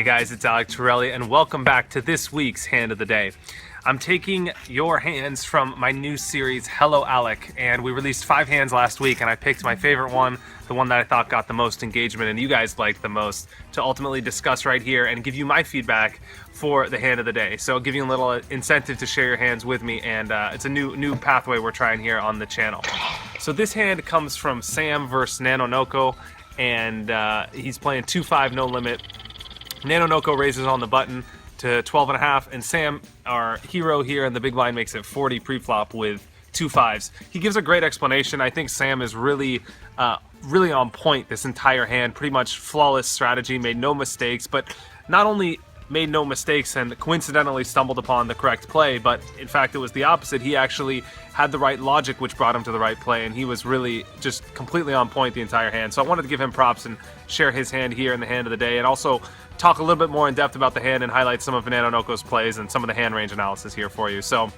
guys, it's Alec Torelli, and welcome back to this week's Hand of the Day. I'm taking your hands from my new series, Hello Alec, and we released 5 hands last week, and I picked my favorite one, the one that I thought got the most engagement and you guys liked the most, to ultimately discuss right here and give you my feedback for the Hand of the Day. So I'll give you a little incentive to share your hands with me, and it's a new pathway we're trying here on the channel. So this hand comes from Sam versus Nanonoko, and he's playing 2-5 no limit. Nanonoko raises on the button to 12.5, and Sam, our hero here in the big blind, makes it 40 pre-flop with 2 5s. He gives a great explanation. I think Sam is really on point this entire hand. Pretty much flawless strategy, made no mistakes, but not only made no mistakes and coincidentally stumbled upon the correct play, but in fact it was the opposite. He actually had the right logic which brought him to the right play, and he was really just completely on point the entire hand. So I wanted to give him props and share his hand here in the Hand of the Day, and also talk a little bit more in depth about the hand and highlight some of Nanonoko's plays and some of the hand range analysis here for you. So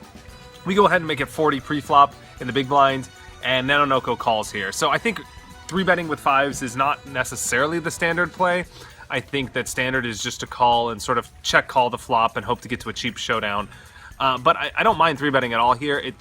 we go ahead and make it 40 pre-flop in the big blind, and Nanonoko calls here. So I think 3-betting with 5s is not necessarily the standard play. I think that standard is just to call and sort of check call the flop and hope to get to a cheap showdown. But I don't mind 3-betting at all here.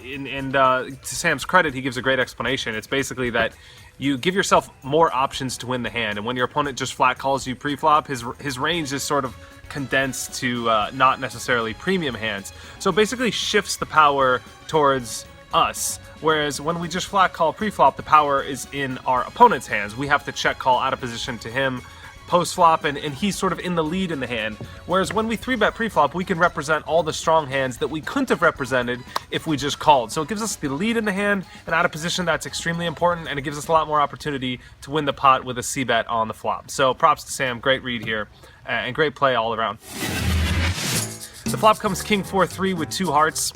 To Sam's credit, he gives a great explanation. It's basically that you give yourself more options to win the hand, and when your opponent just flat calls you pre-flop, his range is sort of condensed to not necessarily premium hands. So it basically shifts the power towards us, whereas when we just flat call pre-flop, the power is in our opponent's hands. We have to check call out of position to him post-flop, and he's sort of in the lead in the hand. Whereas when we 3-bet pre-flop, we can represent all the strong hands that we couldn't have represented if we just called. So it gives us the lead in the hand, and out of position, that's extremely important, and it gives us a lot more opportunity to win the pot with a C-bet on the flop. So props to Sam, great read here, and great play all around. The flop comes King 4-3 with 2 hearts.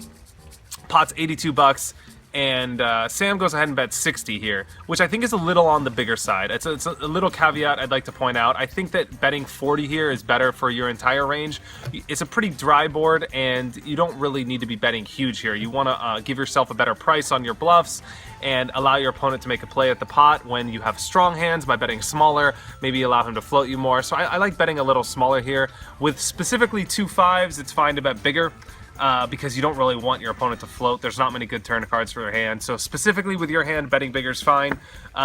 Pot's $82. And Sam goes ahead and bets 60 here, which I think is a little on the bigger side. It's a little caveat I'd like to point out. I think that betting 40 here is better for your entire range. It's a pretty dry board, and you don't really need to be betting huge here. You want to give yourself a better price on your bluffs and allow your opponent to make a play at the pot when you have strong hands by betting smaller, maybe allow him to float you more. So I like betting a little smaller here. With specifically 2 5s, it's fine to bet bigger. Because you don't really want your opponent to float. There's not many good turn cards for their hand. So specifically with your hand, betting bigger is fine.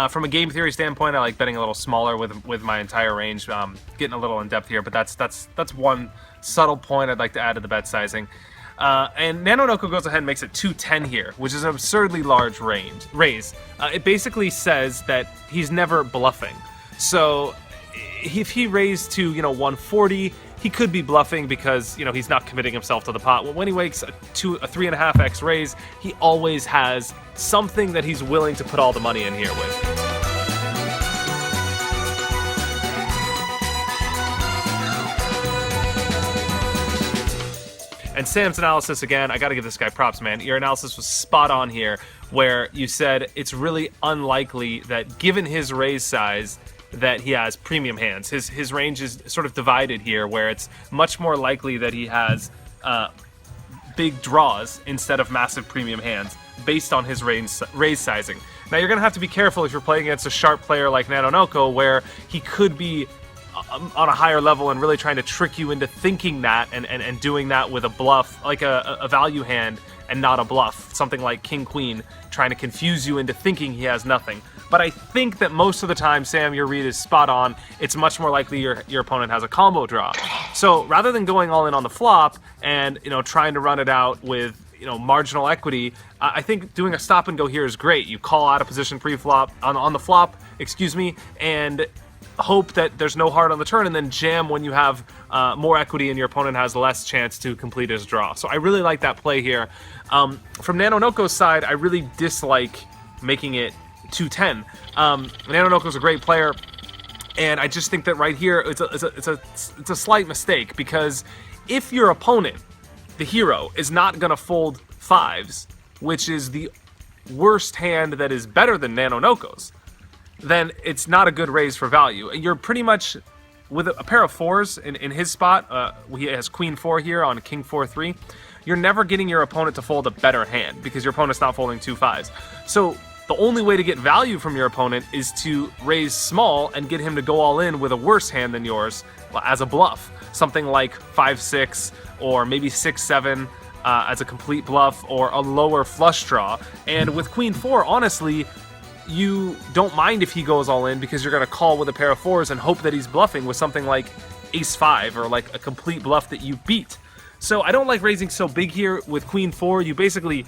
From a game theory standpoint, I like betting a little smaller with my entire range. Getting a little in depth here, but that's one subtle point I'd like to add to the bet sizing. And Nanonoko goes ahead and makes it 210 here, which is an absurdly large raise. It basically says that he's never bluffing. So if he raised to 140. He could be bluffing because, he's not committing himself to the pot. Well, when he makes a 3.5x raise, he always has something that he's willing to put all the money in here with. And Sam's analysis, again, I got to give this guy props, man. Your analysis was spot on here, where you said it's really unlikely that, given his raise size, that he has premium hands. His range is sort of divided here, where it's much more likely that he has big draws instead of massive premium hands based on his raise sizing. Now you're going to have to be careful if you're playing against a sharp player like Nanonoko, where he could be on a higher level and really trying to trick you into thinking that and doing that with a bluff, like a value hand and not a bluff. Something like King-Queen, trying to confuse you into thinking he has nothing. But I think that most of the time, Sam, your read is spot on. It's much more likely your opponent has a combo draw. So rather than going all in on the flop and trying to run it out with marginal equity, I think doing a stop and go here is great. You call out of position pre-flop on the flop, and hope that there's no heart on the turn, and then jam when you have more equity and your opponent has less chance to complete his draw. So I really like that play here. From Nanonoko's side, I really dislike making it 210. Nanonoko's a great player, and I just think that right here it's a slight mistake, because if your opponent, the hero, is not going to fold 5s, which is the worst hand that is better than Nanonoko's, then it's not a good raise for value. You're pretty much, with a pair of 4s in his spot, he has Queen 4 here on King 4-3, you're never getting your opponent to fold a better hand because your opponent's not folding 2 5s. So The only way to get value from your opponent is to raise small and get him to go all in with a worse hand than yours as a bluff. Something like 5-6 or maybe 6-7 as a complete bluff, or a lower flush draw. And with Queen 4, honestly, you don't mind if he goes all in because you're going to call with a pair of 4s and hope that he's bluffing with something like Ace 5 or like a complete bluff that you beat. So I don't like raising so big here. With Queen 4, you basically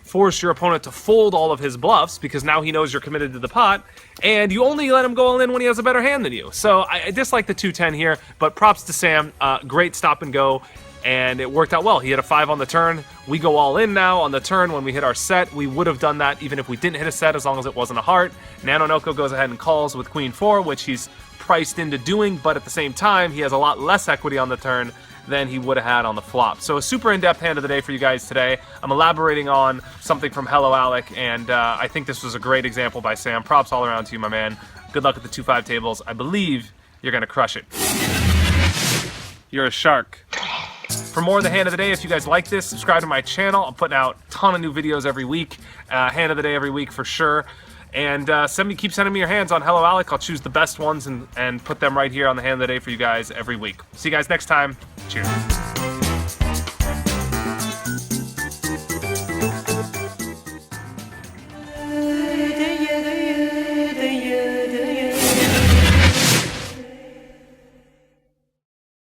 force your opponent to fold all of his bluffs because now he knows you're committed to the pot, and you only let him go all in when he has a better hand than you. So I dislike the 210 here, but props to Sam. Great stop and go, and it worked out well. He hit a 5 on the turn. We go all in now on the turn when we hit our set. We would have done that even if we didn't hit a set, as long as it wasn't a heart. Nanonoko goes ahead and calls with Queen 4, which he's priced into doing, but at the same time, he has a lot less equity on the turn than he would have had on the flop. So a super in-depth hand of the day for you guys today. I'm elaborating on something from Hello Alec, and I think this was a great example by Sam. Props all around to you, my man. Good luck at the 2-5 tables. I believe you're going to crush it. You're a shark. For more of the hand of the day, if you guys like this, subscribe to my channel. I'm putting out a ton of new videos every week. Hand of the day every week for sure. And keep sending me your hands on Hello Alec. I'll choose the best ones and put them right here on the hand of the day for you guys every week. See you guys next time. Cheers.